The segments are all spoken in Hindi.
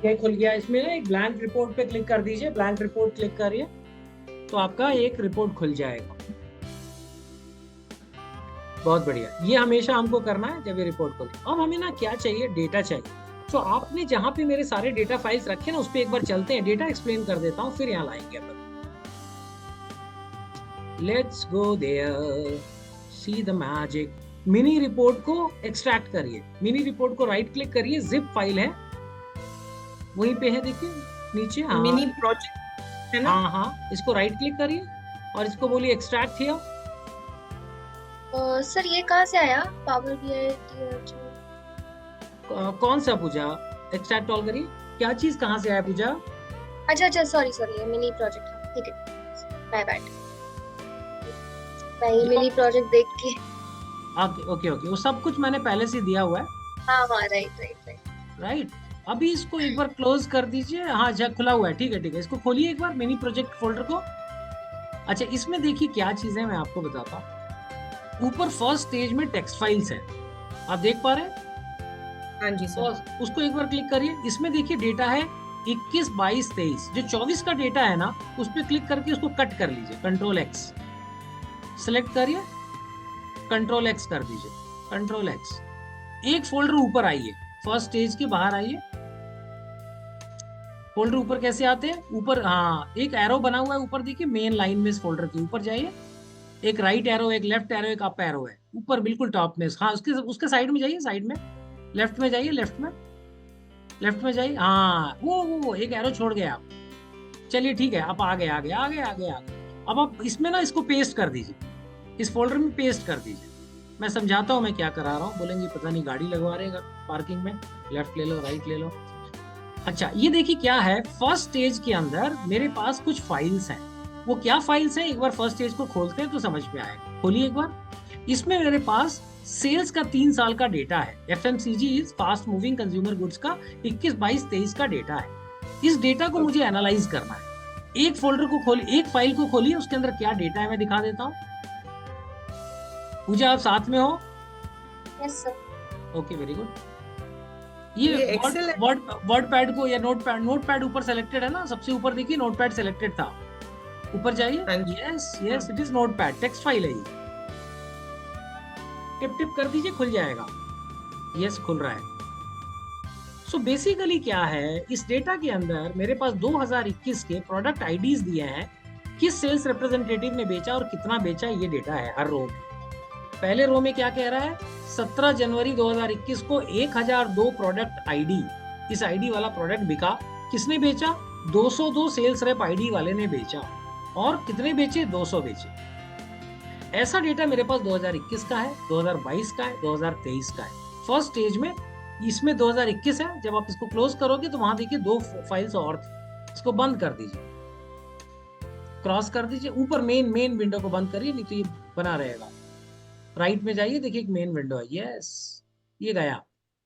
ये खुल गया। इसमें ना एक ब्लैंक रिपोर्ट पे क्लिक कर दीजिए, ब्लैंक रिपोर्ट क्लिक करिए तो आपका एक रिपोर्ट खुल जाएगा। बहुत बढ़िया, ये हमेशा हमको करना है जब ये रिपोर्ट खोले। अब हमें ना क्या चाहिए, डेटा चाहिए। तो आपने जहां पे मेरे सारे डेटा फाइल्स रखे ना उस पर एक बार चलते हैं, डेटा एक्सप्लेन कर देता हूँ, फिर यहाँ लाएंगे अपन। Let's go there, see the magic. Mini report को एक्सट्रैक्ट करिए, मिनी रिपोर्ट को राइट क्लिक करिए, जिप फाइल है वहीं पे है, देखिए नीचे। हाँ मिनी प्रोजेक्ट है ना? हाँ हाँ, इसको राइट क्लिक करिए और इसको बोलिए एक्सट्रैक्ट हियर। सर ये कहाँ से आया? पावर बीआई कौन सा पूजा? एक्सट्रैक्ट ऑल करिए, क्या चीज कहाँ से आया पूजा? अच्छा अच्छा, सॉरी सॉरी, ये मिनी प्रोजेक्ट है, ठीक है। Bye bye. मैं ये ये मिनी प्रोजेक्ट देख के। ओके ओके ओके, वो सब कुछ मैंने पहले से दिया हुआ है। हाँ हाँ, राइट राइट राइट। राइट, अभी इसको एक बार क्लोज कर दीजिए। हाँ जा खुला हुआ है, ठीक है ठीक है, इसको खोलिए एक बार मिनी प्रोजेक्ट फोल्डर को। अच्छा, इसमें देखिए क्या चीजें मैं आपको बताता हूँ। ऊपर फर्स्ट स्टेज में टेक्स्ट फाइल्स है, आप देख पा रहे हैं? हाँ जी तो सर। उसको एक बार क्लिक करिए। इसमें देखिए डेटा है 21, 22, 23। जो 24 का डेटा है ना उस पर क्लिक करके उसको कट कर लीजिए, कंट्रोल एक्स सेलेक्ट करिए, कंट्रोल एक्स कर दीजिए, कंट्रोल एक्स। एक फोल्डर ऊपर आइए, फर्स्ट स्टेज के बाहर आइए। फोल्डर ऊपर कैसे आते हैं? ऊपर हाँ, एक एरो बना हुआ है ऊपर, देखिए मेन लाइन में इस फोल्डर के ऊपर जाइए। एक राइट एरो, एक लेफ्ट एरो, एक अप एरो है ऊपर बिल्कुल टॉप में। हाँ, उसके उसके साइड में जाइए, साइड में लेफ्ट में जाइए, लेफ्ट में, लेफ्ट में जाइए। हाँ वो एक एरो छोड़ गए आप। चलिए ठीक है, आप आगे आगे आगे आगे आगे। अब आप इसमें ना इसको पेस्ट कर दीजिए, इस फोल्डर में पेस्ट कर दीजिए। मैं समझाता हूँ मैं क्या करा रहा हूँ। बोलेंगे पता नहीं गाड़ी लगवा रहे हैं पार्किंग में, लेफ्ट ले लो राइट ले लो। अच्छा, ये देखिए क्या है, फर्स्ट स्टेज के अंदर मेरे पास कुछ फाइल्स हैं। वो क्या फाइल्स हैं, एक बार फर्स्ट स्टेज को खोलते हैं तो समझ में आएगा। खोलिए एक बार। इसमें मेरे पास सेल्स का 3 साल का डेटा है। FMCG is fast moving consumer goods का 21, 22, 23 का डेटा है। इस डेटा को मुझे एनालाइज करना है। एक फोल्डर को खोलिए, एक फाइल को खोलिए, उसके अंदर क्या डेटा है मैं दिखा देता हूँ। पूजा आप साथ में हो? Yes sir. Okay very good. ये ये वर्ड एक्सेल है? वर्ड वर्ड पैड को या नोट पैड, नोट पैड ऊपर सेलेक्टेड है ना, सबसे ऊपर देखिए नोट पैड सेलेक्टेड था, ऊपर जाइए। हाँ जी। Yes yes, it is notepad, text file है ये। टिप टिप कर दीजिए, खुल जाएगा। यस खुल रहा है। सो बेसिकली क्या है, इस डेटा के अंदर मेरे पास 2021 के प्रोडक्ट आईडीज दिए हैं, किस सेल्स रिप्रेजेंटेटिव ने बेचा और कितना बेचा, ये डेटा है हर रो में। पहले रो में क्या कह रहा है, 17 जनवरी 2021 को 1002 प्रोडक्ट आईडी, इस आईडी वाला प्रोडक्ट बिका। किसने बेचा? 202 सेल्स रेप आईडी वाले ने बेचा। और कितने बेचे? 200 बेचे। ऐसा डेटा मेरे पास 2021 का है, 2022 का है, 2023 का है। फर्स्ट स्टेज में इसमें 2021 है। जब आप इसको क्लोज करोगे तो वहां देखिए 2 फाइल्स और थी, इसको बंद कर दीजिए, क्रॉस कर दीजिए। ऊपर मेन मेन विंडो को बंद करिए, नहीं तो ये बना रहेगा। राइट में जाइए, देखिए एक मेन विंडो है। यस, ये गया।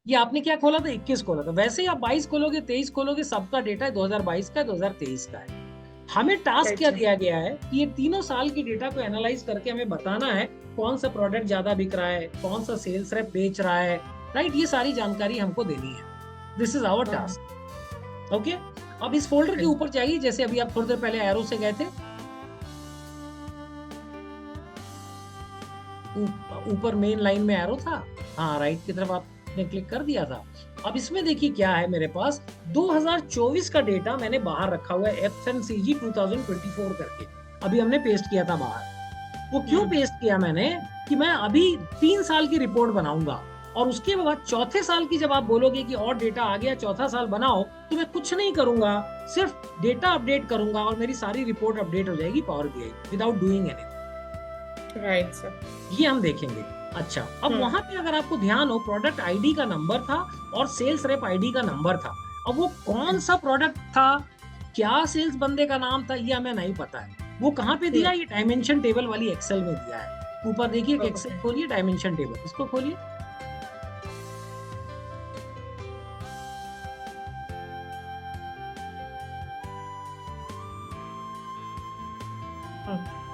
ये आपने क्या खोला था? 21 खोला था। वैसे ही आप 22 खोलोगे, 23 खोलोगे, सबका डेटा है 2022 का, 2023 का है। हमें टास्क क्या अच्छा। दिया गया है कि ये तीनों साल की डेटा को एनालाइज करके हमें बताना है कौन सा प्रोडक्ट ज्यादा बिक रहा है, कौन सा सेल्स रेप बेच रहा है। राइट, ये सारी जानकारी हमको देनी है। दिस इज आवर हाँ टास्क। ओके, अब इस फोल्डर के ऊपर जाइए, जैसे अभी आप थोड़ी देर पहले एरो से गए थे। ऊपर मेन लाइन में एरो था, हाँ राइट की तरफ आपने क्लिक कर दिया था। अब इसमें देखिए क्या है, मेरे पास 2024 का डेटा मैंने बाहर रखा हुआ है, FMCG 2024 करके। अभी हमने पेस्ट किया था बाहर। वो क्यों पेस्ट किया मैंने, कि मैं अभी 3 साल की रिपोर्ट बनाऊंगा और उसके बाद चौथे साल की जब आप बोलोगे कि और डेटा आ गया, चौथा साल बनाओ, तो मैं कुछ नहीं करूंगा, सिर्फ डेटा अपडेट करूंगा और मेरी सारी रिपोर्ट अपडेट हो जाएगी power BI without doing anything. Right sir. ये हम देखेंगे। अच्छा, अब वहां पे अगर आपको ध्यान हो, प्रोडक्ट आईडी का नंबर था और सेल्स रेप आईडी का नंबर था। अब वो कौन सा प्रोडक्ट था, क्या सेल्स बंदे का नाम था, ये हमें नहीं पता है। वो कहाँ पे दिया? ये डायमेंशन टेबल वाली एक्सेल में दिया है। ऊपर देखिए एक एक्सेल खोलिए, डायमेंशन टेबल, इसको खोलिए।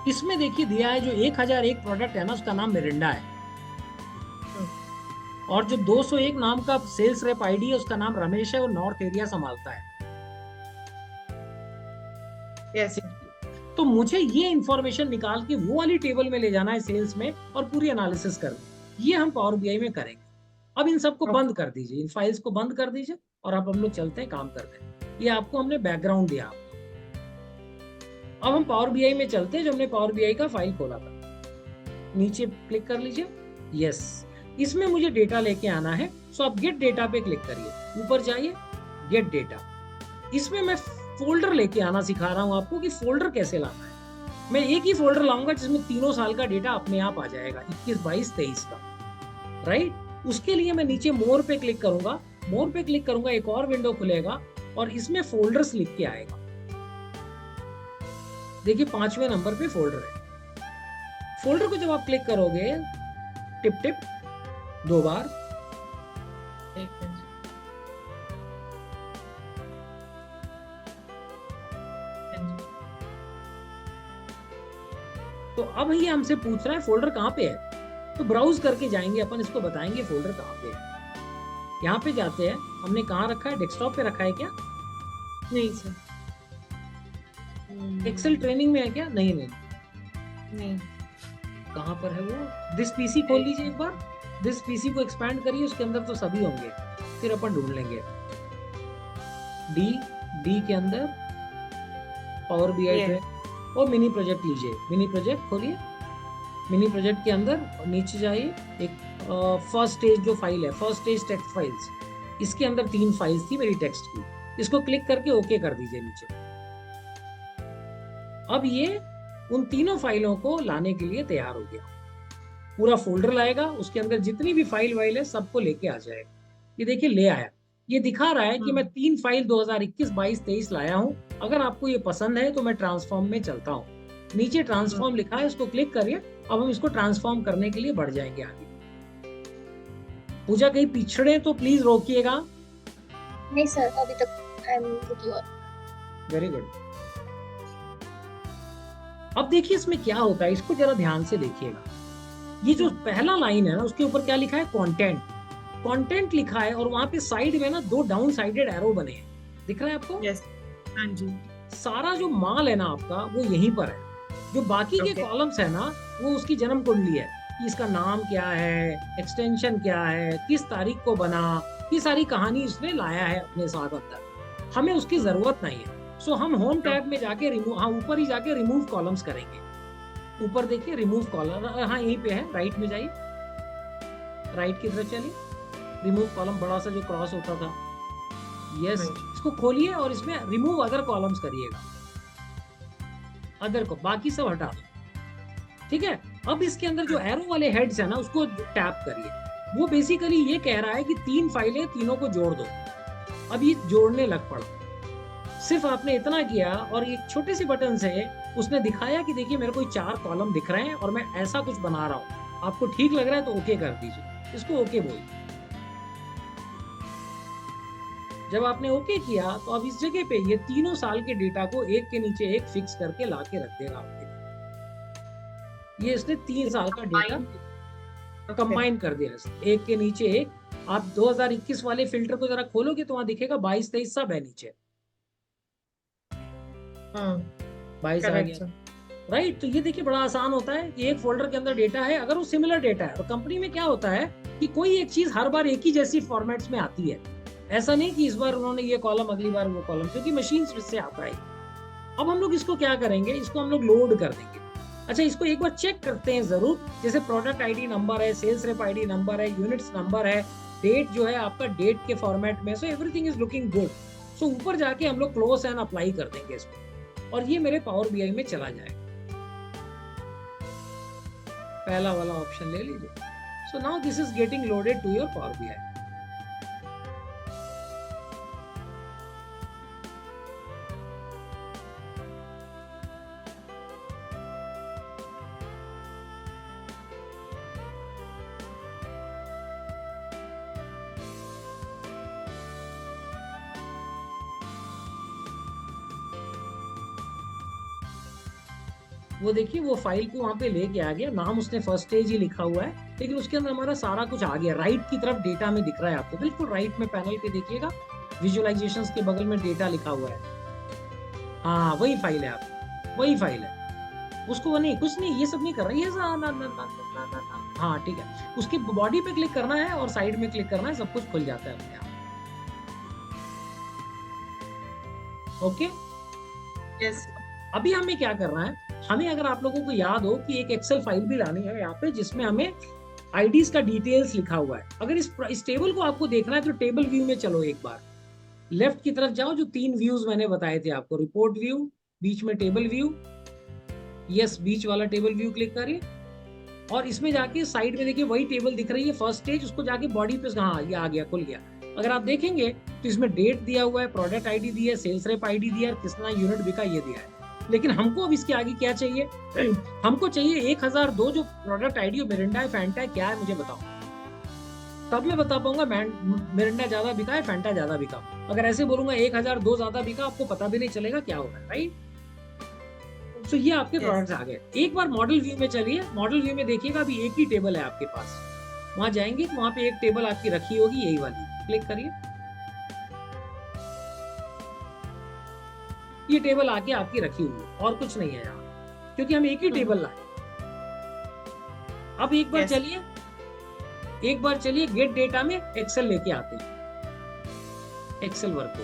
इसमें देखिए दिया है जो 1001 प्रोडक्ट है ना, उसका नाम मिरिंडा है। और जो 201 नाम का सेल्स रेप आईडी है उसका नाम रमेश है, वो नॉर्थ एरिया संभालता है। Yes sir. तो मुझे ये इंफॉर्मेशन निकाल के वो वाली टेबल में ले जाना है सेल्स में और पूरी एनालिसिस करनी, ये हम पावर बीआई में करेंगे। अब इन सबको ओके। बंद कर दीजिए, इन फाइल्स को बंद कर दीजिए और अब हम लोग चलते हैं, काम करते हैं। ये आपको हमने बैकग्राउंड दिया। अब हम पावर बीआई में चलते हैं, जो हमने पावर बीआई का फाइल खोला था, नीचे क्लिक कर लीजिए। यस, इसमें मुझे डेटा लेके आना है, सो आप गेट डेटा पे क्लिक करिए, ऊपर जाइए, गेट डेटा। इसमें मैं फोल्डर लेके आना सिखा रहा हूं आपको कि फोल्डर कैसे लाना है। मैं एक ही फोल्डर लाऊंगा जिसमें तीनों साल का डेटा अपने आप आ जाएगा, 21, 22, 23 का, राइट। उसके लिए मैं नीचे मोर पे क्लिक करूंगा, मोर पे क्लिक करूंगा, एक और विंडो खुलेगा और इसमें फोल्डर्स लिख के आएगा। देखिए 5वें नंबर पे फोल्डर है। फोल्डर को जब आप क्लिक करोगे, टिप टिप 2 बार, एक मिनट। हाँ जी। तो अब ये हमसे पूछ रहा है फोल्डर कहाँ पे है। तो ब्राउज करके जाएंगे अपन, इसको बताएंगे फोल्डर कहाँ पे है। यहाँ पे जाते हैं, हमने कहाँ रखा है, डेस्कटॉप पे रखा है क्या? नहीं सर। एक्सेल ट्रेनिंग में है क्या? नहीं नहीं, नहीं। कहाँ पर है वो? दिस पीसी खोल लीजिए एक बार, दिस पीसी को एक्सपैंड करिए, उसके अंदर तो सभी होंगे, फिर अपन ढूंढ लेंगे। डी के अंदर पावर बीआई ये। और मिनी प्रोजेक्ट लीजिए, मिनी प्रोजेक्ट खोलिए। मिनी प्रोजेक्ट के अंदर नीचे जाइए, एक फर्स्ट स्टेज जो फाइल है, फर्स्ट स्टेज टेक्स्ट फाइल्स, इसके अंदर 3 फाइल्स थी मेरी टेक्स्ट की, इसको क्लिक करके ओके कर दीजिए नीचे। अब ये उन तीनों फाइलों को लाने के लिए तैयार हो गया, पूरा फोल्डर लाएगा, उसके अंदर जितनी भी फाइल है सबको लेके आ जाएगा। ये देखिए ले आया, ये दिखा रहा है कि मैं 3 फाइल 2021, 22, 23 लाया हूं। अगर आपको ये पसंद है तो मैं ट्रांसफॉर्म में चलता हूँ, नीचे ट्रांसफॉर्म लिखा है, इसको क्लिक करिए। अब हम इसको ट्रांसफॉर्म करने के लिए बढ़ जाएंगे आगे। पूजा कहीं पिछड़े तो प्लीज रोकिएगा। नहीं सर, अभी तक I am with you. Very good. अब देखिए इसमें क्या होता है, इसको जरा ध्यान से देखिएगा। ये जो पहला लाइन है ना, उसके ऊपर क्या लिखा है, कंटेंट। कंटेंट लिखा है और वहां पे साइड में ना 2 डाउन साइडेड एरो बने हैं, दिख रहा है आपको? यस। हाँ जी। सारा जो माल है ना आपका वो यहीं पर है। जो बाकी के Okay. कॉलम्स है ना, वो उसकी जन्म कुंडली है कि इसका नाम क्या है, एक्सटेंशन क्या है, किस तारीख को बना, ये सारी कहानी उसने लाया है अपने साथ अंदर। हमें उसकी जरूरत नहीं है। सो हम होम टैब में जाके रिमूव, हाँ ऊपर ही जाके रिमूव कॉलम्स करेंगे। ऊपर देखिए रिमूव कॉलम, हाँ यहीं पे है, राइट में जाइए, राइट की तरफ चलिए, रिमूव कॉलम बड़ा सा जो क्रॉस होता था, यस, इसको खोलिए और इसमें रिमूव अदर कॉलम्स करिएगा, अदर को, बाकी सब हटा दो, ठीक है। अब इसके अंदर जो एरो वाले हेड्स है ना, उसको टैप करिए। वो बेसिकली ये कह रहा है कि 3 फाइलें, तीनों को जोड़ दो। अब ये जोड़ने लग पड़ा, सिर्फ आपने इतना किया और एक छोटे से बटन से उसने दिखाया कि देखिए मेरे को 4 कॉलम दिख रहे हैं और मैं ऐसा कुछ बना रहा हूं, आपको ठीक लग रहा है तो ओके कर दीजिए, इसको ओके बोलिए। जब आपने ओके किया तो अब इस जगह पे ये तीनों साल के डेटा को एक के नीचे एक फिक्स करके ला के रख देगा आपके लिए। ये इसने 3 साल का डेटा कंबाइन कर दिया, एक के नीचे एक। आप 2021 वाले फिल्टर को जरा खोलोगे तो वहां दिखेगा 22, 23 सब है नीचे, 22 आ गया, राइट। तो ये देखिए बड़ा आसान होता है कि एक फोल्डर के अंदर डेटा है, अगर वो सिमिलर डेटा है। और कंपनी में क्या होता है कि कोई एक चीज हर बार एक ही जैसी फॉर्मेट्स में आती है, ऐसा नहीं कि इस बार उन्होंने ये कॉलम अगली बार वो कॉलम, क्योंकि मशीन से आता है। अब हम लोग इसको क्या करेंगे, इसको हम लोग लोड कर देंगे। अच्छा, इसको एक बार चेक करते हैं जरूर, जैसे प्रोडक्ट आईडी नंबर है, सेल्स रेप आईडी नंबर है, यूनिट्स नंबर है, डेट जो है आपका डेट के फॉर्मेट में, so everything is looking good. So ऊपर जाके हम लोग क्लोज एंड अप्लाई कर देंगे इसको और ये मेरे पावर बीआई में चला जाएगा। पहला वाला ऑप्शन ले लीजिए। So now this is getting loaded to your power BI. वो देखिए वो फाइल को वहां पे लेके आ गया, नाम उसने फर्स्ट स्टेज ही लिखा हुआ है, लेकिन उसके अंदर हमारा सारा कुछ आ गया। राइट की तरफ डेटा में दिख रहा है आपको, बिल्कुल राइट में पैनल पे देखिएगा, विजुअलाइजेशंस के बगल में डेटा लिखा हुआ है। हाँ वही फाइल है आप, वही फाइल है। उसको वो नहीं, कुछ नहीं, ये सब नहीं कर रहा है, ये ना, ना, ना, ना, ना, ना, ना। हाँ ठीक है, उसकी बॉडी पे क्लिक करना है और साइड में क्लिक करना है, सब कुछ खुल जाता है अपने आप। ओके, यस अभी हमें क्या करना है, हमें, अगर आप लोगों को याद हो कि एक एक्सेल फाइल भी लानी है यहाँ पे, जिसमें हमें आईडीज का डिटेल्स लिखा हुआ है। अगर इस टेबल को आपको देखना है तो टेबल व्यू में चलो, एक बार लेफ्ट की तरफ जाओ, जो 3 व्यूज मैंने बताए थे आपको, रिपोर्ट व्यू, बीच में टेबल व्यू, यस बीच वाला टेबल व्यू क्लिक करिए, और इसमें जाके साइड में देखिए वही टेबल दिख रही है फर्स्ट स्टेज, उसको जाके बॉडी पे, हाँ ये आ गया, खुल गया। अगर आप देखेंगे तो इसमें डेट दिया हुआ है, प्रोडक्ट आईडी दिया है, सेल्स रेप आईडी दिया है, कितना यूनिट बिका ये दिया है। लेकिन हमको अब इसके आगे क्या चाहिए, हमको चाहिए 1002 जो प्रोडक्ट आईडी, मिरिंडा है, फैंटा है, क्या है मुझे बताओ, तब मैं बता पाऊंगा मिरिंडा ज्यादा बिका है, फैंटा ज्यादा बिका। अगर ऐसे बोलूंगा 1002 ज्यादा बिका, आपको पता भी नहीं चलेगा क्या होगा, राइट। तो ये आपके प्रोडक्ट्स आ गए। एक बार मॉडल व्यू में चलिए, मॉडल व्यू में देखिएगा अभी एक ही टेबल है आपके पास, वहां जाएंगे तो वहां पे एक टेबल आपकी रखी होगी, यही वाली, क्लिक करिए, ये टेबल आके आपकी रखी हुई है, और कुछ नहीं है यहाँ, क्योंकि हम एक ही टेबल लाए। अब एक बार Yes. चलिए, एक बार चलिए गेट डेटा में एक्सेल लेके आते हैं, एक्सेल वर्क को,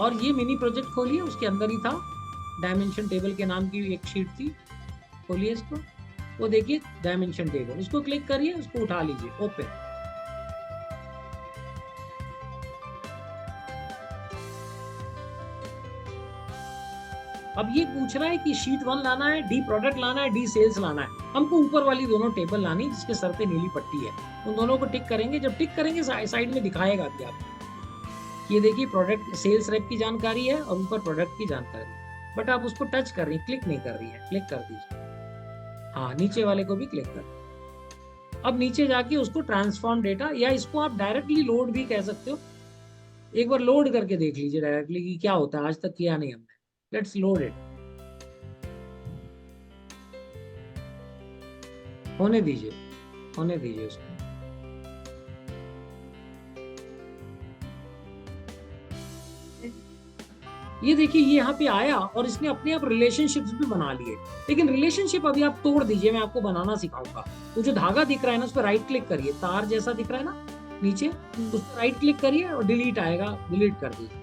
और ये मिनी प्रोजेक्ट खोलिए, उसके अंदर ही था, डायमेंशन टेबल के नाम की एक शीट थी, खोलिए इसको, वो देखिए डायमेंशन टेबल, उसको क्लिक करिए, उसको उठा लीजिए, ओपन। अब ये पूछ रहा है कि शीट 1 लाना है, डी प्रोडक्ट लाना है, डी सेल्स लाना है। हमको ऊपर वाली दोनों टेबल लानी, जिसके सर पे नीली पट्टी है, उन दोनों को टिक करेंगे। जब टिक करेंगे साइड में दिखाएगा भी आपको, ये देखिए प्रोडक्ट सेल्स रेप की जानकारी है और ऊपर प्रोडक्ट की जानकारी, बट आप उसको टच कर रही है, क्लिक नहीं कर रही है, क्लिक कर दीजिए। हाँ नीचे वाले को भी क्लिक कर। अब नीचे जाके उसको ट्रांसफॉर्म डेटा, या इसको आप डायरेक्टली लोड भी कह सकते हो, एक बार लोड करके देख लीजिए डायरेक्टली कि क्या होता है, आज तक किया नहीं हमने। लेट्स लोड इट, होने दीजिए, होने दीजिए उसको। ये देखिए ये यहाँ पे आया और इसने अपने आप रिलेशनशिप्स भी बना लिए, लेकिन रिलेशनशिप अभी आप तोड़ दीजिए, मैं आपको बनाना सिखाऊंगा। वो जो धागा दिख रहा है ना, उस पर राइट क्लिक करिए, तार जैसा दिख रहा है ना नीचे, उस पर राइट क्लिक करिए और डिलीट आएगा, डिलीट कर दीजिए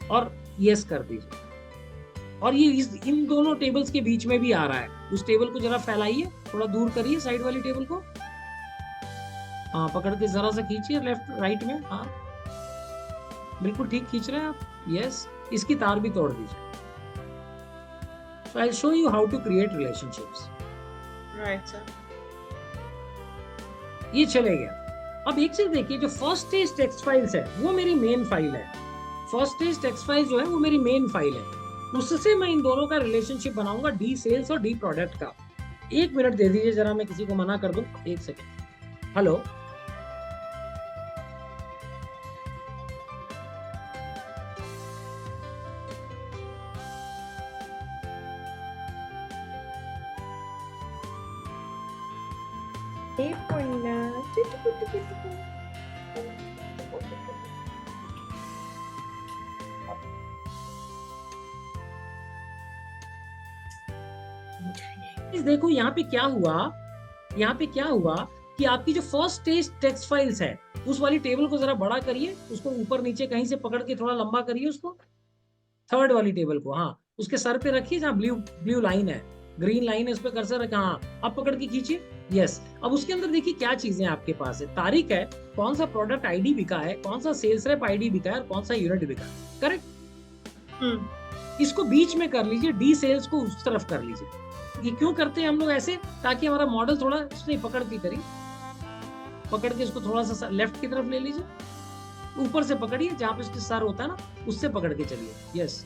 और यस कर दीजिए। और ये इन दोनों टेबल्स के बीच में भी आ रहा है, उस टेबल को जरा फैलाइए, थोड़ा दूर करिए साइड वाली टेबल को, हाँ पकड़ के जरा सा खींचिए लेफ्ट राइट में, हाँ बिल्कुल ठीक खींच रहे हैं आप, यस। इसकी तार भी तोड़ दीजिए। So I'll show you how to create relationships. Right sir. ये चले गया। अब एक चीज देखिए, जो फर्स्ट स्टेज टेक्स्ट फाइल्स है वो मेरी मेन फाइल है, फर्स्ट स्टेज टेक्स्ट फाइल जो है वो मेरी मेन फाइल है, उससे मैं इन दोनों का रिलेशनशिप बनाऊंगा, डी सेल्स और डी प्रोडक्ट का। एक मिनट दे दीजिए जरा, मैं किसी को मना कर दूं, एक सेकेंड। हेलो, देखो यहाँ पे क्या हुआ, यहाँ पे क्या हुआ कि आपकी जो फर्स्ट स्टेज टेक्स्ट फाइल्स है, उस वाली टेबल को जरा बड़ा करिए, उसको ऊपर नीचे कहीं से पकड़ के थोड़ा लंबा करिए उसको, थर्ड वाली टेबल को, हाँ उसके सर पे रखिए जहाँ ब्लू ब्लू लाइन है, ग्रीन लाइन है, उस पर कर्सर रखा, हाँ अब पकड़ के खींचिए, यस। अब उसके अंदर देखिए क्या चीजें आपके पास है, तारीख है, कौन सा प्रोडक्ट आईडी बिका है, कौन सा सेल्स रेप आईडी बिका है और कौन सा यूनिट बिका है, करेक्ट। इसको बीच में कर लीजिए, डी सेल्स को उस तरफ कर लीजिए। ये क्यों करते हैं हम लोग ऐसे, ताकि हमारा मॉडल थोड़ा इसने पकड़ के करिए, पकड़ के इसको थोड़ा सा लेफ्ट की तरफ ले लीजिए, ऊपर से पकड़िए जहां पे इसके सर होता है ना, उससे पकड़ के चलिए, यस।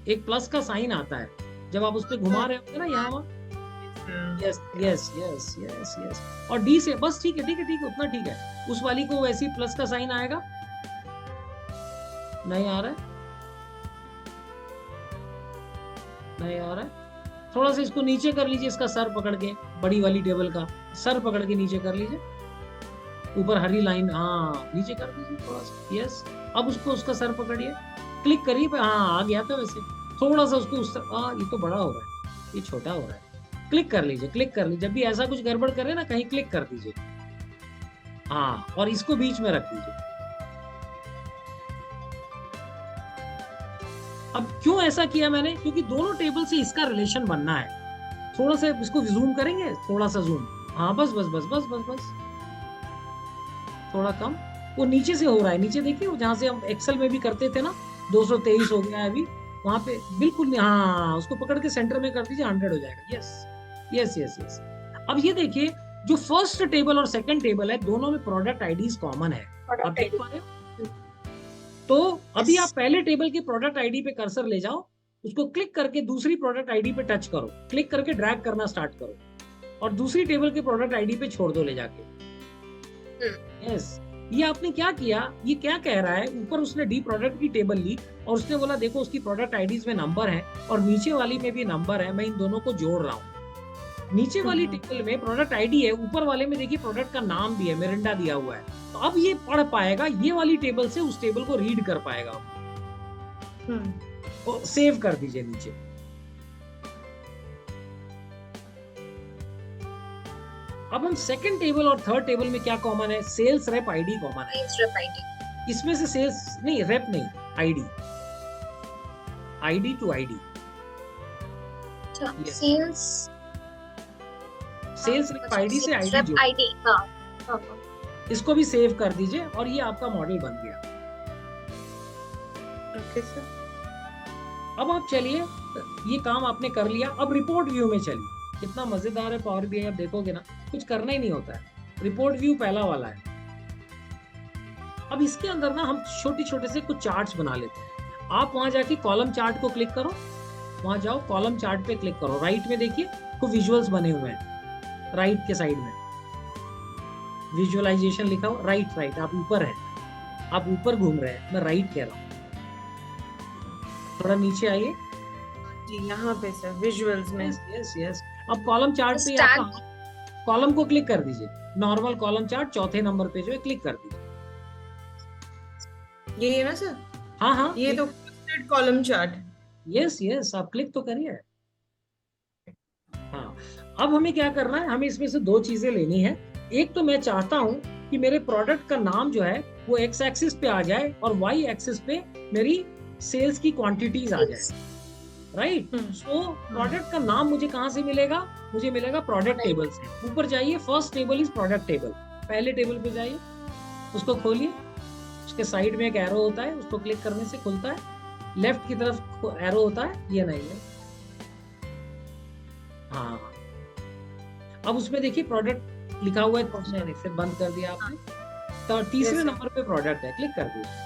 एक प्लस का साइन आता है जब आप उस पर घुमा रहे होंगे ना, यहाँ yes yes yes yes yes, और डी से बस, ठीक है ठीक है ठीक है, उतना ठीक है। उस वाली को वैसे ही प्लस का साइन आएगा, नहीं आ रहा है, नहीं आ रहा है, थोड़ा सा इसको नीचे कर लीजिए, इसका सर पकड़ के, बड़ी वाली टेबल का सर पकड़ के नीचे कर लीजिए, ऊपर हरी लाइन, हाँ नीचे कर दीजिए थोड़ा सा, यस। अब उसको उसका सर पकड़िए, क्लिक करिए, हाँ आ गया था वैसे, थोड़ा सा उसको उस, ये तो बड़ा हो रहा है, ये छोटा हो रहा है, क्लिक कर लीजिए, क्लिक कर लीजिए, जब भी ऐसा कुछ गड़बड़ करे ना कहीं क्लिक कर दीजिए, हाँ, और इसको बीच में रख दीजिए। अब क्यों ऐसा किया मैंने, क्योंकि दोनों टेबल से इसका रिलेशन बनना है। थोड़ा सा इसको जूम करेंगे, थोड़ा सा जूम, हाँ बस बस बस बस बस बस, थोड़ा कम, वो नीचे से हो रहा है, नीचे देखिए, वो जहाँ से हम एक्सेल में भी करते थे ना, 223 हो गया है अभी, वहां पे बिल्कुल नहीं, हाँ उसको पकड़ के सेंटर में कर दीजिए, 100 हो जाएगा, यस यस यस यस। अब ये देखिए, जो फर्स्ट टेबल और सेकंड टेबल है, दोनों में प्रोडक्ट आईडीज कॉमन है, आप देख पा रहे हो। तो अभी आप पहले टेबल के प्रोडक्ट आईडी पे कर्सर ले जाओ, उसको क्लिक करके दूसरी प्रोडक्ट आईडी पे टच करो, क्लिक करके ड्रैग करना स्टार्ट करो, और दूसरी टेबल के प्रोडक्ट आईडी पे छोड़ दो ले जाके, यस। ये आपने क्या किया, ये क्या कह रहा है, ऊपर उसने डी प्रोडक्ट की टेबल ली और उसने बोला देखो उसकी प्रोडक्ट आईडीज में नंबर है और नीचे वाली में भी नंबर है, मैं इन दोनों को जोड़ रहा हूँ। नीचे वाली टेबल में प्रोडक्ट आईडी है, ऊपर वाले में देखिए प्रोडक्ट का नाम भी है, मिरिंडा दिया हुआ है, तो अब ये पढ़ पाएगा, ये वाली टेबल से उस टेबल को रीड कर पाएगा। तो सेव कर दीजिए नीचे। अब हम सेकंड टेबल और थर्ड टेबल में क्या कॉमन है, सेल्स रेप आईडी कॉमन है, सेल्स रेप आईडी, इसमें से सेल्स नहीं, रेप नहीं, आईडी, आईडी टू आईडी, अच्छा सेल्स, सेल्स रेप आईडी से आईडी रेप आईडी, हाँ हाँ, इसको भी सेव कर दीजिए और ये आपका मॉडल बन गया। Okay sir. अब आप चलिए, ये काम आपने कर लिया, अब रिपोर्ट व्यू में चलिए, कितना मजेदार है पावर बीआई, आप देखोगे ना कुछ करना ही नहीं होता है, रिपोर्ट व्यू पहला वाला है। अब इसके अंदर ना हम छोटे छोटे से कुछ चार्ट्स बना लेते हैं। आप वहां जाके कॉलम चार्ट को क्लिक करो, वहां जाओ कॉलम चार्ट पे क्लिक करो, राइट में देखिए कुछ विजुअल्स बने हुए हैं, राइट के साइड में विजुअलाइजेशन लिखा हो, राइट राइट, आप ऊपर है, आप ऊपर घूम रहे हैं, मैं राइट कह रहा हूँ, थोड़ा नीचे आइए जी, यहाँ पे सर विजुअल्स में। Yes yes. अब कॉलम चार्ट पे आपका कॉलम को क्लिक कर दीजिए, नॉर्मल कॉलम चार्ट चौथे नंबर पे जो है क्लिक कर दीजिए, ये है ना सर, हाँ हाँ ये तो कॉलम चार्ट, यस यस, आप क्लिक तो करिए। हाँ, अब हमें क्या करना है, हमें इसमें से दो चीजें लेनी है। एक तो मैं चाहता हूं कि मेरे प्रोडक्ट का नाम जो है वो एक्स एक्सिस पे आ जाए और वाई एक्सिस पे मेरी सेल्स की क्वांटिटीज आ जाए, राइट। सो प्रोडक्ट का नाम मुझे कहां से मिलेगा, मुझे मिलेगा प्रोडक्ट टेबल से। ऊपर जाइए, first table is product table, पहले टेबल पे जाइए, उसको खोलिए, उसके साइड में एक एरो होता है, उसको क्लिक करने से खुलता है, लेफ्ट की तरफ एरो होता है, ये नहीं है, हाँ। अब उसमें देखिए प्रोडक्ट लिखा हुआ है, नहीं फिर बंद कर दिया आपने, तो तीसरे नंबर पे प्रोडक्ट है, क्लिक कर दीजिए,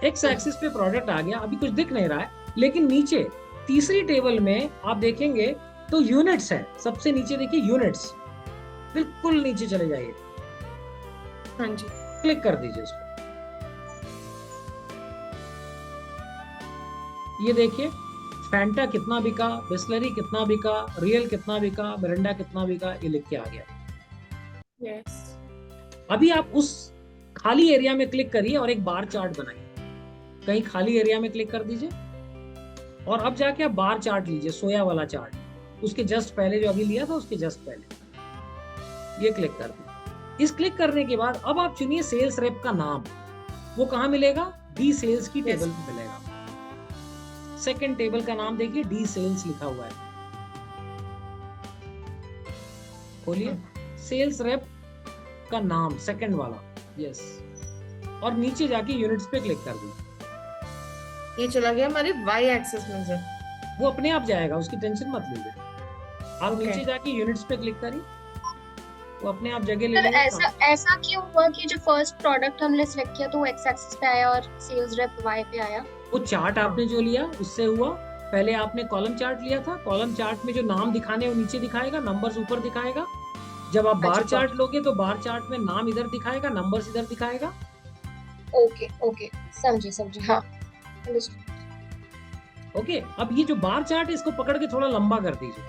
एक्स एक्सिस पे प्रोडक्ट आ गया, अभी कुछ दिख नहीं रहा है, लेकिन नीचे तीसरी टेबल में आप देखेंगे तो यूनिट्स है, सबसे नीचे देखिए यूनिट्स, बिल्कुल नीचे चले जाइए, हाँ जी, क्लिक कर दीजिए इसको, ये देखिए फैंटा कितना बिका, बिस्लरी कितना बिका, रियल कितना बिका, मिरिंडा कितना बिका, ये लिख के आ गया। यस। अभी आप उस खाली एरिया में क्लिक करिए और एक बार चार्ट बनाइए, कहीं खाली एरिया में क्लिक कर दीजिए और अब जाके आप बार चार्ट लीजिए, सोया वाला चार्ट, उसके जस्ट पहले जो अभी लिया था उसके जस्ट पहले, ये क्लिक कर दीजिए। इस क्लिक करने के बाद अब आप चुनिए सेल्स रेप का नाम, वो कहाँ मिलेगा, डी सेल्स की टेबल में मिलेगा। सेकंड टेबल का नाम देखिए, डी सेल्स लिखा हुआ है, खोलिए, सेल्स रेप का नाम सेकंड वाला, यस, और नीचे जाके यूनिट्स पे क्लिक कर दीजिए, ये चला गया हमारे वाई एक्सिस में से, वो अपने आप जाएगा, उसकी टेंशन मत लीजिए, आप Okay. नीचे जाके यूनिट्स पे क्लिक करिए, वो अपने आप जगह ले सर लेगा। ऐसा क्यों हुआ कि जो फर्स्ट प्रोडक्ट हमने सिलेक्ट किया तो वो एक्स एक्सिस पे आया और सेल्स रेप वाई पे आया? वो चार्ट आपने जो लिया उससे हुआ, पहले आपने कॉलम चार्ट लिया था, कॉलम चार्ट में जो नाम दिखाने वो नीचे दिखाएगा, नंबर्स ऊपर दिखाएगा, जब आप बार चार्ट लोगे तो बार चार्ट में नाम इधर दिखाएगा, नंबर्स इधर दिखाएगा। ओके ओके, समझी हाँ, अंडरस्टूड। ओके, अब ये जो बार चार्ट है इसको पकड़ के थोड़ा लंबा कर दीजिए।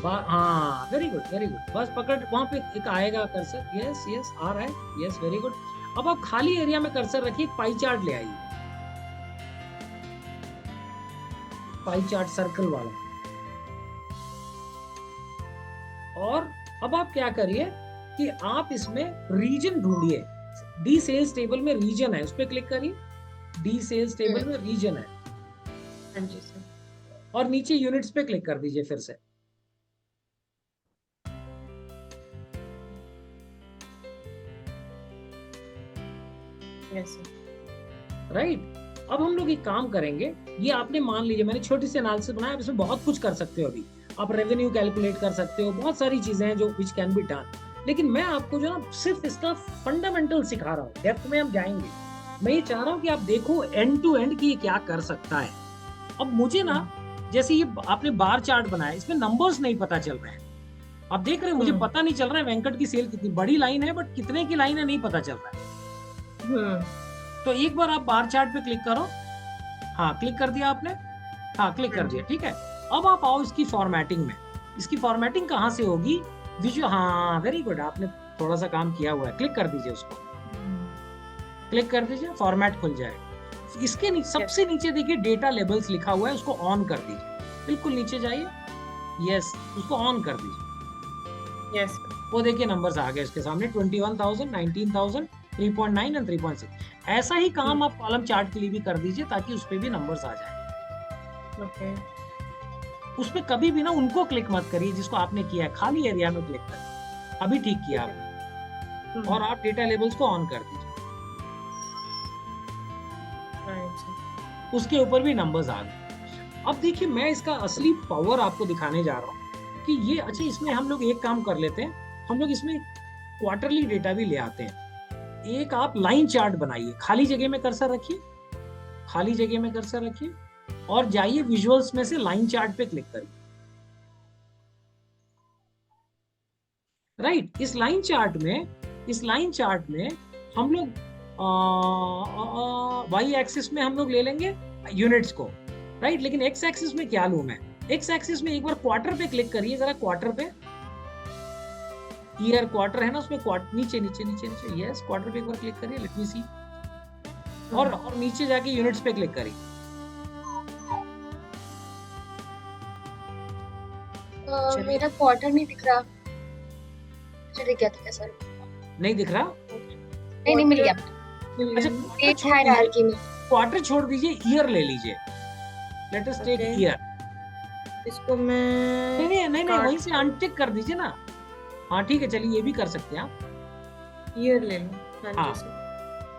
हाँ, वेरी गुड वेरी गुड, बस पकड़, वहां पे एक आएगा कर्सर, यस यस आ रहा है, यस वेरी गुड। अब आप खाली एरिया में कर्सर रखिए, पाई चार्ट ले आइए, पाई चार्ट सर्कल वाला। और अब आप क्या करिए कि आप इसमें रीजन ढूंढिए, डी सेल्स टेबल में रीजन है, उस पर क्लिक करिए, डी सेल्स टेबल में रीजन है, हाँ जी सर। और नीचे यूनिट्स पे क्लिक कर दीजिए फिर से। Yes sir. राइट, अब हम लोग एक काम करेंगे, ये आपने मान लीजिए मैंने छोटी सी एनालिसिस बनाया, आप इसमें बहुत कुछ कर सकते हो, अभी आप रेवेन्यू कैलकुलेट कर सकते हो, बहुत सारी चीजें हैं जो विच कैन बी डन, लेकिन मैं आपको जो ना सिर्फ इसका फंडामेंटल सिखा रहा हूँ, डेप्थ में हम जाएंगे। मैं ये चाह रहा हूँ कि आप देखो एंड टू एंड कि ये क्या कर सकता है। अब मुझे ना, जैसे ये आपने बार चार्ट बनाया, इसमें नंबर्स नहीं पता चल रहे हैं, आप देख रहे हैं, मुझे पता नहीं चल रहा है वेंकट की सेल कितनी बड़ी लाइन है, बट कितने की लाइन है नहीं पता चल रहा है। तो एक बार आप बार चार्ट पे क्लिक करो, हाँ क्लिक कर दिया आपने, हाँ क्लिक कर दिया, ठीक है। अब आप आओ इसकी फॉर्मेटिंग में, इसकी फॉर्मेटिंग कहाँ से होगी, विजुअल, हाँ वेरी गुड, आपने थोड़ा सा काम किया हुआ है, क्लिक कर दीजिए उसको, क्लिक कर दीजिए, फॉर्मेट खुल जाएगा। इसके सबसे नीचे देखिए डेटा लेबल्स लिखा हुआ है, उसको ऑन कर दीजिए, बिल्कुल नीचे जाइए, यस उसको ऑन कर दीजिए, यस वो देखिए नंबर्स आ गए इसके सामने, 21,000, 19,000, 3.9 एंड 3.6। ऐसा ही काम आप कॉलम चार्ट के लिए भी कर दीजिए, ताकि उस पे भी नंबर्स आ जाए। ओके। उस पे कभी भी ना उनको क्लिक मत करिए जिसको आपने किया है, खाली एरिया में क्लिक करिए, अभी ठीक किया आपने, और आप डेटा लेबल्स को ऑन कर दीजिए, उसके ऊपर भी नंबर्स आ गए। अब देखिए मैं इसका असली पावर आपको दिखाने जा रहा हूँ कि ये, अच्छा इसमें हम लोग एक काम कर लेते हैं, हम लोग इसमें क्वार्टरली डेटा भी ले आते हैं। एक आप लाइन चार्ट बनाइए, खाली जगह में कर्सर रखिए, खाली जगह में कर्सर रखिए, और जाइए विजुअल्स में से लाइन चार्ट पे क्लिक करिए। राइट, इस लाइन चार्ट में हम लोग वाई एक्सिस में हम लोग ले लेंगे यूनिट्स को, राइट, लेकिन एक्स एक्सिस में क्या लूं मैं, एक्स एक्सिस में एक बार क्वार्टर पे क्लिक करिए जरा, क्वार्टर पे, ईयर क्वार्टर है ना, उसमें नीचे नीचे नीचे नीचे, यस क्वार्टर पे एक बार क्लिक करिए, लेट मी सी, और नीचे जाके यूनिट्स पे क्लिक करिए। मेरा क्वार्टर नहीं दिख रहा, चलिए क्या दिखा सर, नहीं दिख रहा, नहीं मिल गया। अच्छा एक हायरार्की में क्वार्टर छोड़ दीजिए, ईयर ले लीजिए, लेट अस टेक ईयर। इसको मैं नहीं वहीं से अनटिक कर दीजिए ना, हाँ ठीक है, चलिए ये भी कर सकते हैं आप, ईयर ले लो। हाँ,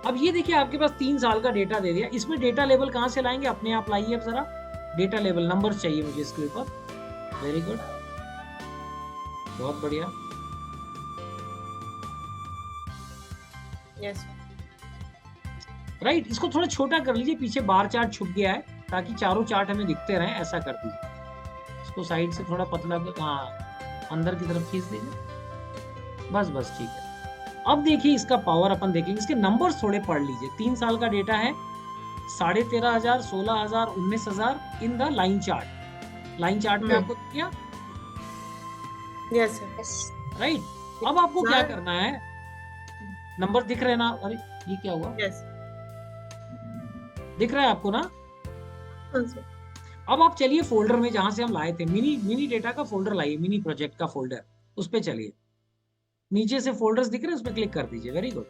अब ये देखिए आपके पास 3 साल का डेटा दे दिया, इसमें डेटा लेवल कहाँ से लाएंगे, अपने आप लाइए, अब जरा डेटा लेवल नंबर्स चाहिए मुझे इसके ऊपर, वेरी गुड, बहुत बढ़िया, यस राइट। इसको थोड़ा छोटा कर लीजिए, पीछे बार चार्ट छुप गया है, ताकि चारों चार्ट हमें दिखते रहें, ऐसा कर दीजिए, इसको साइड से थोड़ा पतला, हाँ अंदर की तरफ खींच दीजिए, बस ठीक है। अब देखिए इसका पावर अपन देखेंगे, इसके नंबर्स थोड़े पढ़ लीजिए, 3 साल का डेटा है, 13,500, 16,000, 19,000 इन द लाइन चार्ट में आपको दिया, यस राइट। अब आपको क्या करना है, नंबर दिख रहे हैं ना, अरे ये क्या हुआ, यस दिख रहा है आपको ना। अब आप चलिए फोल्डर में जहां से हम लाए थे, मिनी डेटा का फोल्डर लाइए, मिनी प्रोजेक्ट का फोल्डर, उस पे चलिए, नीचे से फोल्डर्स दिख रहे हैं, उस पे क्लिक कर दीजिए, वेरी गुड।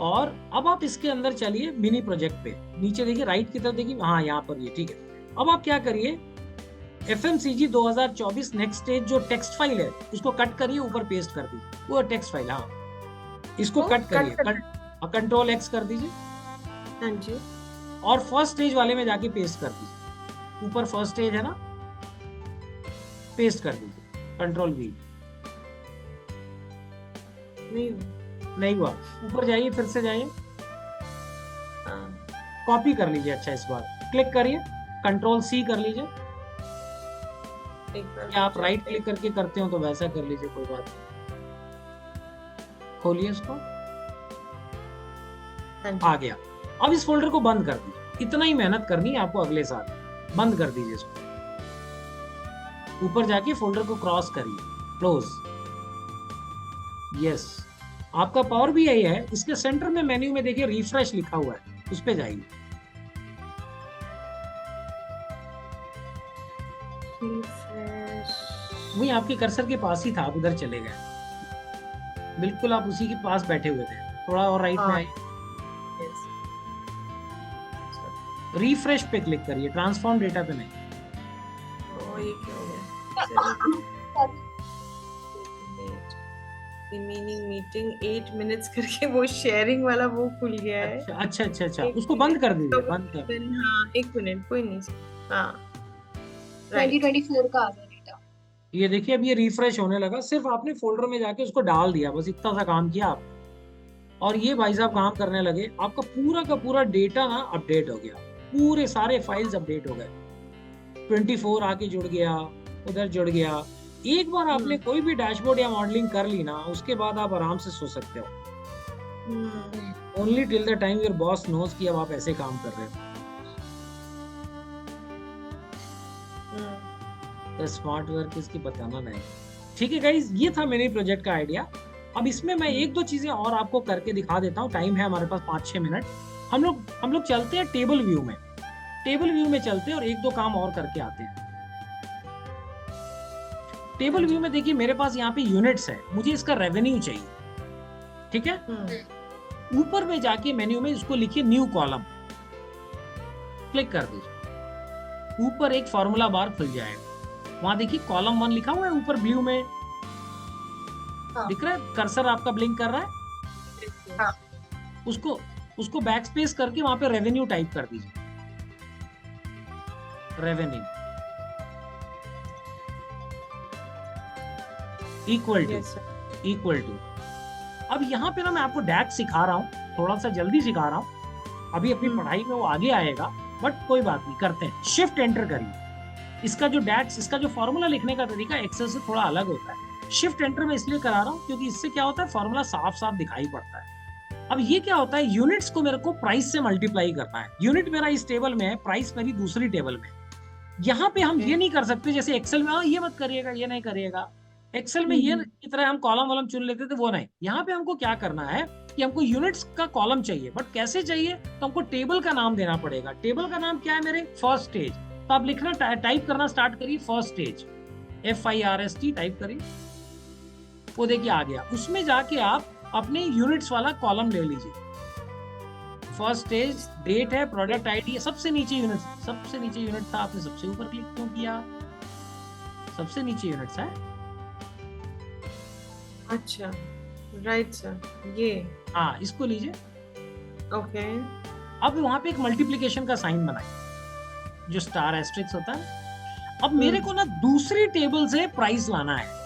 और अब आप इसके अंदर चलिए मिनी प्रोजेक्ट पे, नीचे देखिए राइट की तरफ देखिए, हाँ यहाँ पर ये ठीक है। अब आप क्या करिए, FMCG 2024 नेक्स्ट स्टेज जो टेक्स्ट फाइल है उसको कट करिए, ऊपर पेस्ट कर दीजिए, वो टेक्स्ट फाइल, हाँ इसको कट करिए, कंट्रोल X कर दीजिए, हाँ जी, और फर्स्ट स्टेज वाले में जाके पेस्ट कर दीजिए, ऊपर फर्स्ट स्टेज है ना, पेस्ट कर दीजिए, कंट्रोल V, नहीं हुआ, ऊपर जाइए, फिर से जाइए, कॉपी कर लीजिए, अच्छा इस बार क्लिक करिए, कंट्रोल C कर लीजिए, या आप राइट क्लिक करके करते हो तो वैसा कर लीजिए, कोई बात नहीं, खोलिए इसको, हाँ आ जी। गया। अब इस फोल्डर को बंद कर दीजिए, इतना ही मेहनत करनी है आपको अगले साल। बंद कर दीजिए इसको, ऊपर जाके फोल्डर को क्रॉस करिए, क्लोज। यस, आपका पावर भी यही है। इसके सेंटर में मेन्यू में देखिए रिफ्रेश लिखा हुआ है, उस पे जाइए। रिफ्रेश। वही आपके कर्सर के पास ही था, आप उधर चले गए, बिल्कुल आप उसी के पास बैठे हुए थे। थोड़ा और राइट में हाँ। आइए, यस। रिफ्रेश पे क्लिक करिए, ट्रांसफॉर्म डेटा पे नहीं। ओ ये क्या हो गया? रिमेनिंग मीटिंग 8 मिनट्स करके वो शेयरिंग वाला वो खुल गया है। अच्छा अच्छा अच्छा अच्छा, एक उसको बंद कर दीजिए, तो बंद कर दीजिए। then हाँ, एक मिनट, कोई नहीं। हाँ, राइट। 2024 का आ गया डेटा। ये देखिए अब ये रिफ्रेश होने लगा, सिर्फ आपने फोल्डर में जाके उसको डाल दिया, बस इतना सा काम किया आप, और ये भाई साहब काम करने लगे। आपका पूरा का पूरा डेटा ना अपडेट हो गया, पूरे सारे फाइल्स अपडेट हो गए। 24 आके जुड़ गया, उधर जुड़ गया। एक बार आपने कोई भी डैशबोर्ड या मॉडलिंग कर ली ना, उसके बाद आप आराम से सो सकते हो। Only till the time your boss knows कि अब आप ऐसे काम कर रहे हो। तो स्मार्ट वर्क इसकी बताना नहीं। ठीक है गाइज, ये था मेरे प्रोजेक्ट का आइडिया। अब इसमें मैं एक दो चीजें और आपको करके दिखा देता हूँ। टाइम है हमारे पास 5-6 मिनट। हम लोग चलते हैं टेबल व्यू में। टेबल व्यू में चलते हैं और एक दो काम और करके आते हैं। टेबल व्यू में देखिए मेरे पास यहाँ पे यूनिट्स है, मुझे इसका रेवेन्यू चाहिए। ठीक है, ऊपर में जाके मेन्यू में इसको लिखिए न्यू कॉलम, क्लिक कर दीजिए। ऊपर एक फॉर्मूला बार खुल जाएगा, वहां देखिए कॉलम 1 लिखा हुआ है ऊपर ब्लू में। हाँ। दिख रहा है, कर्सर आपका ब्लिंक कर रहा है। हाँ। उसको बैक स्पेस करके वहां पे रेवेन्यू टाइप कर दीजिए। Revenue equal to. अब यहाँ पे ना मैं आपको डैक्स सिखा रहा हूँ, थोड़ा सा जल्दी सिखा रहा हूँ। अभी अपनी पढ़ाई में वो आगे आएगा, बट कोई बात नहीं, करते हैं। शिफ्ट एंटर करिए। इसका जो डैक्स, इसका जो फॉर्मूला लिखने का तरीका एक्सेल से थोड़ा अलग होता है। शिफ्ट एंटर मैं इसलिए करा रहा हूँ क्योंकि इससे क्या होता है, फॉर्मूला साफ साफ दिखाई पड़ता है। अब ये क्या होता है, यूनिट्स को मेरे को प्राइस से मल्टीप्लाई करना है। यूनिट मेरा इस टेबल में है, प्राइस मेरी दूसरी टेबल में। यहाँ पे हम ये नहीं कर सकते जैसे एक्सेल में, ये मत करिएगा, ये नहीं करिएगा। एक्सेल में ये की तरह हम कॉलम वॉलम चुन लेते थे, वो नहीं। यहाँ पे हमको क्या करना है कि हमको यूनिट्स का कॉलम चाहिए, बट कैसे चाहिए, तो हमको टेबल का नाम देना पड़ेगा। टेबल का नाम क्या है मेरे, फर्स्ट स्टेज। तो आप लिखना, टाइप करना स्टार्ट करिए, फर्स्ट स्टेज, FIRST टाइप करिए। वो देखिए आ गया। उसमें जाके आप अपने यूनिट्स वाला कॉलम ले लीजिए। फर्स्ट स्टेज, डेट है, प्रोडक्ट आईडी है, सबसे नीचे यूनिट, सबसे नीचे यूनिट था, आपने सबसे ऊपर क्लिक क्यों किया? सबसे नीचे यूनिट्स है। अच्छा, राइट सर, ये हाँ, इसको लीजिए। ओके। अब वहां पे एक मल्टीप्लिकेशन का साइन बनाइए, जो स्टार एस्ट्रिक्स होता है। अब मेरे को ना दूसरी टेबल से प्राइस लाना है।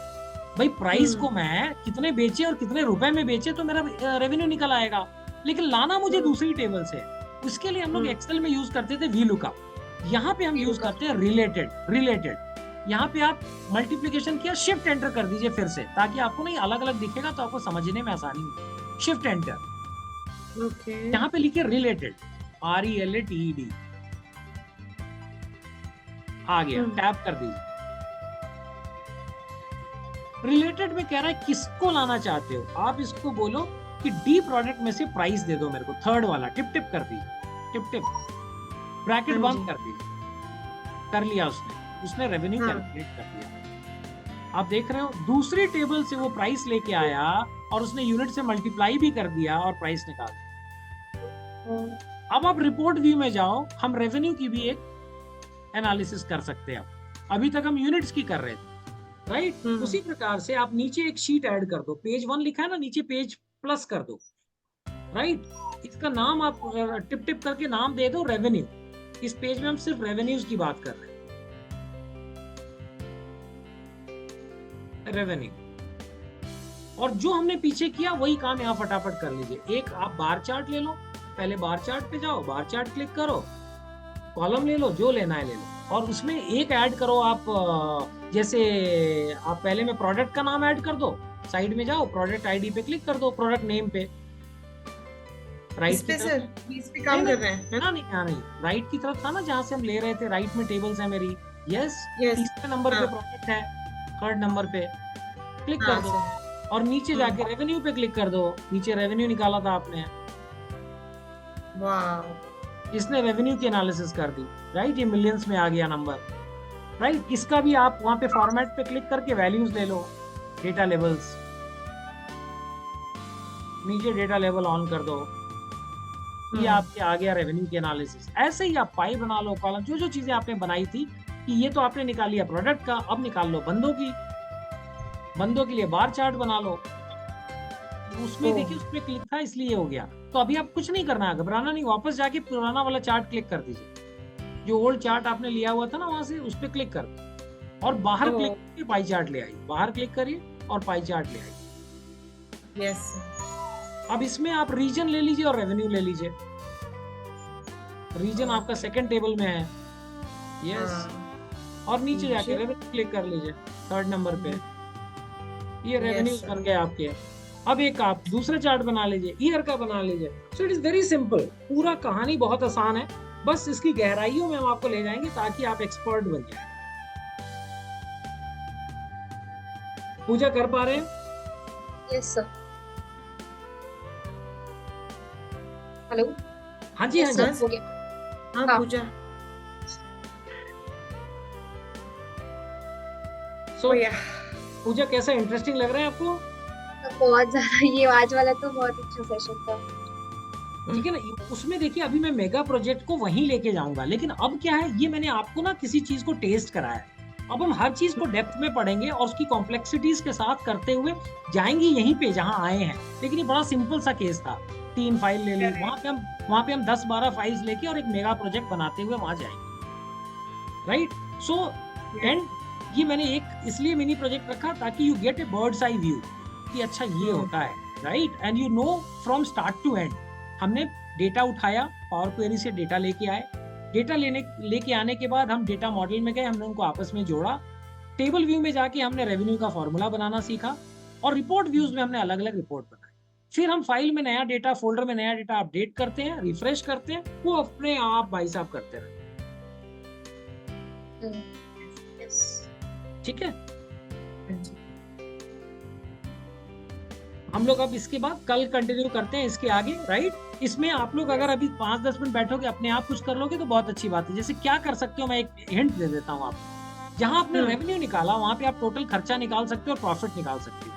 भाई प्राइस को मैं कितने बेचे और कितने रुपए में बेचे तो मेरा रेवेन्यू निकल आएगा, लेकिन लाना मुझे दूसरी टेबल से। उसके लिए हम लोग एक्सेल में यूज करते थे VLOOKUP। यहाँ पे हम यूज करते हैं रिलेटेड। यहाँ पे आप मल्टीप्लिकेशन किया, शिफ्ट एंटर कर दीजिए फिर से, ताकि आपको नहीं अलग अलग दिखेगा तो आपको समझने में आसानी होगी। Shift enter, okay. यहाँ पे लिखिए रिलेटेड, RELATED, आ गया, टैप कर दीजिए। रिलेटेड में कह रहा है किसको लाना चाहते हो, आप इसको बोलो कि डी प्रोडक्ट में से प्राइस दे दो मेरे को, थर्ड वाला, टिप टिप कर दीजिए, टिप ब्रैकेट बंद कर दीजिए। कर लिया उसने रेवेन्यू कैलकुलेट कर दिया। आप देख रहे हो, दूसरी टेबल से वो प्राइस लेके आया और उसने यूनिट से मल्टीप्लाई भी कर दिया और प्राइस निकाल दिया। अब आप रिपोर्ट व्यू में जाओ, हम रेवेन्यू की भी एक एनालिसिस कर सकते हैं। अभी तक हम यूनिट्स की कर रहे थे, राइट? उसी प्रकार से आप नीचे एक शीट ऐड कर दो, पेज 1 लिखा है ना, नीचे पेज प्लस कर दो, राइट? इसका नाम आप टिप टिप करके नाम दे दो रेवेन्यू। इस पेज में हम सिर्फ रेवेन्यूज की बात कर रहे हैं, रेवेन्यू। और जो हमने पीछे किया वही काम यहाँ फटाफट कर लीजिए। एक आप बार चार्ट ले लो, पहले बार चार्ट पे जाओ, बार चार्ट क्लिक करो, कॉलम ले लो, जो लेना है ले लो, और उसमें एक ऐड करो आप। जैसे आप पहले में प्रोडक्ट का नाम ऐड कर दो, साइड में जाओ, प्रोडक्ट आईडी पे क्लिक कर दो, प्रोडक्ट नेम पे राइट इस की पे तरफ सर इस पे काम कर रहे हैं ना, नहीं यहाँ नहीं, राइट की तरफ था ना जहाँ से हम ले रहे थे, राइट में टेबल्स है मेरी। यस, यस तीसरे नंबर पे हाँ प्रोडक्ट है, थर्ड नंबर पे क्लिक हाँ कर दो सर और नीचे जाके रेवेन्यू पे क्लिक कर दो। नीचे रेवेन्यू निकाला था आपने, वाह इसने रेवेन्यू की एनालिसिस कर दी, राइट। ये मिलियंस में आ गया नंबर, राइट। इसका भी आप वहां पे फॉर्मेट पे क्लिक करके वैल्यूज ले लो, डेटा लेवल्स, नीचे डेटा लेवल ऑन कर दो, ये आपके आ गया रेवेन्यू की एनालिसिस। ऐसे ही आप पाई बना लो, कॉलम, जो जो चीजें आपने बनाई थी कि ये तो आपने निकाल लिया प्रोडक्ट का, अब निकाल लो बंदों की, बंदों के लिए बार चार्ट बना लो। उसमें देखिए उसमें क्लिक था इसलिए हो गया। तो अभी आप कुछ नहीं करना है, घबराना नहीं, वापस जाके पुराना वाला चार्ट क्लिक कर दीजिए, जो ओल्ड चार्ट आपने लिया हुआ था ना वहां से, उस पर क्लिक कर दो और बाहर क्लिक करके पाई चार्ट ले आइए, बाहर क्लिक करिए और पाई चार्ट ले आइए। यस अब इसमें आप रीजन ले लीजिए और रेवेन्यू ले लीजिए। रीजन आपका सेकंड टेबल में है, यस, और नीचे जाके रेवेन्यू क्लिक कर लीजिए थर्ड नंबर पे। ये रेवेन्यू बन गए आपके। अब एक आप दूसरा चार्ट बना लीजिए, ईयर का बना लीजिए। So it is very simple, पूरा कहानी बहुत आसान है, बस इसकी गहराइयों में हम आपको ले जाएंगे ताकि आप एक्सपर्ट बन जाए। पूजा कर पा रहे हैं? Yes sir. हेलो। हाँ जी, हाँ यस जी, सर, हो गया। हाँ पूजा सो भैया पूजा कैसा इंटरेस्टिंग लग रहा है आपको? बहुत ज्यादा, ये आज वाला तो बहुत अच्छा सेशन था। ठीक है ना। उसमें देखिए अभी मैं मेगा प्रोजेक्ट को वहीं लेके जाऊंगा, लेकिन अब क्या है, ये मैंने आपको ना किसी चीज को टेस्ट कराया है, अब हम हर चीज को डेप्थ में पढ़ेंगे और उसकी कॉम्प्लेक्सिटीज के साथ करते हुए जाएंगे यहीं पे जहां आए हैं। लेकिन ये बड़ा सिंपल सा केस था, 3 फाइल ले ली, वहां पे हम 10-12 फाइल्स लेके और एक मेगा प्रोजेक्ट बनाते हुए वहां जाएंगे, राइट। सो एंड ये मैंने एक इसलिए मिनी प्रोजेक्ट रखा ताकि you get a bird's eye view कि अच्छा ये होता है, right. And you know from start to end. हमने डेटा उठाया, पावर क्वेरी से डेटा लेके आए, डेटा लेके आने के बाद हम डेटा मॉडल में गए, हमने उनको आपस में जोड़ा, टेबल व्यू में जाके हमने रेवेन्यू का फॉर्मूला बनाना सीखा और रिपोर्ट व्यूज में हमने अलग अलग रिपोर्ट बनाए। फिर हम फाइल में नया डेटा, फोल्डर में नया डेटा अपडेट करते हैं, रिफ्रेश करते हैं, वो अपने आप भाई साहब करते रहते हैं। ठीक है, हम लोग अब इसके बाद कल कंटिन्यू करते हैं इसके आगे, राइट। इसमें आप लोग अगर अभी 5-10 मिनट बैठोगे, अपने आप कुछ कर लोगे तो बहुत अच्छी बात है। जैसे क्या कर सकते हो, मैं एक हिंट दे देता हूँ आपको। जहां आपने रेवेन्यू निकाला वहां पे आप टोटल खर्चा निकाल सकते हो और प्रॉफिट निकाल सकते हो।